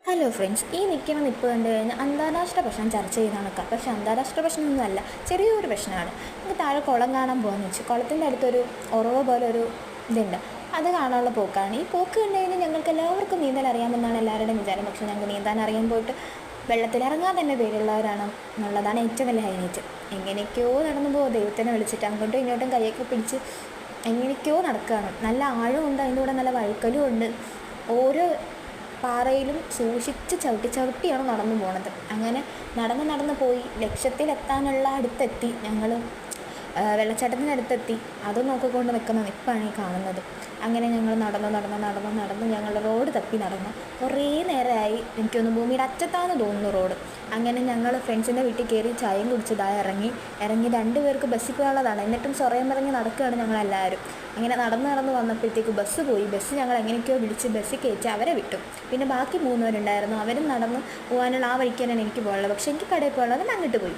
Hello friends, ഈ നിൽക്കുന്ന നിപ്പ് കണ്ടു കഴിഞ്ഞാൽ അന്താരാഷ്ട്ര പ്രശ്നം ചർച്ച ചെയ്ത് നടക്കാം. പക്ഷേ അന്താരാഷ്ട്ര പ്രശ്നമൊന്നുമല്ല, ചെറിയൊരു പ്രശ്നമാണ്. നമുക്ക് താഴെ കുളം കാണാൻ പോകാമെന്ന് വെച്ചു. കുളത്തിൻ്റെ അടുത്തൊരു ഉറവ് പോലെ ഒരു ഇതുണ്ട്. അത് കാണാനുള്ള പോക്കാണ്. ഈ പോക്ക് കണ്ടു കഴിഞ്ഞാൽ ഞങ്ങൾക്ക് എല്ലാവർക്കും നീന്തൽ അറിയാമെന്നാണ് എല്ലാവരുടെയും വിചാരം. പക്ഷേ ഞങ്ങൾക്ക് നീന്താൻ അറിയാൻ പോയിട്ട് വെള്ളത്തിലിറങ്ങാൻ തന്നെ പേരുള്ളവരാണ് എന്നുള്ളതാണ് ഏറ്റവും വലിയ ഹൈലൈറ്റ്. എങ്ങനെയൊക്കെയോ നടന്നു പോകും, ദൈവത്തിനെ വിളിച്ചിട്ട് അങ്ങോട്ടും ഇങ്ങോട്ടും കൈയൊക്കെ പിടിച്ച് എങ്ങനെയൊക്കെയോ നടക്കുകയാണ്. നല്ല ആഴമുണ്ട്, അതിൻ്റെ കൂടെ നല്ല വഴുക്കലും ഉണ്ട്. ഓരോ പാറയിലും സൂക്ഷിച്ച് ചവിട്ടി ചവിട്ടിയാണ് നടന്നു പോണത്. അങ്ങനെ നടന്ന് പോയി ലക്ഷ്യത്തിലെത്താനുള്ള അടുത്തെത്തി. ഞങ്ങൾ വെള്ളച്ചാട്ടത്തിനടുത്തെത്തി. അത് നോക്കിക്കൊണ്ട് നിൽക്കുന്ന നിപ്പാണ് ഈ കാണുന്നത്. അങ്ങനെ ഞങ്ങൾ നടന്ന് ഞങ്ങൾ റോഡ് തപ്പി നടന്നു. കുറേ നേരമായി. എനിക്കൊന്ന് ഭൂമിയുടെ അറ്റത്താന്ന് തോന്നുന്നു റോഡ്. അങ്ങനെ ഞങ്ങൾ ഫ്രണ്ട്സിൻ്റെ വീട്ടിൽ കയറി ചായയും കുടിച്ചതായി ഇറങ്ങി 2 പേർക്ക് ബസ്സിൽ പോകാനുള്ളതാണ്. എന്നിട്ടും സ്വറയം പറഞ്ഞ് നടക്കുകയാണ് ഞങ്ങളെല്ലാവരും. അങ്ങനെ നടന്ന് വന്നപ്പോഴത്തേക്ക് ബസ് പോയി. ബസ് ഞങ്ങൾ എങ്ങനെയൊക്കെയോ വിളിച്ച് ബസ്സിൽ കയറ്റി അവരെ വിട്ടു. പിന്നെ ബാക്കി 3 പേരുണ്ടായിരുന്നു. അവരും നടന്ന് പോകാനുള്ള ആ വഴിക്ക് തന്നെയാണ് എനിക്ക് പോകാനുള്ളത്. പക്ഷേ എനിക്ക് കടയിൽ പോകാനുള്ളത് അങ്ങോട്ട് പോയി.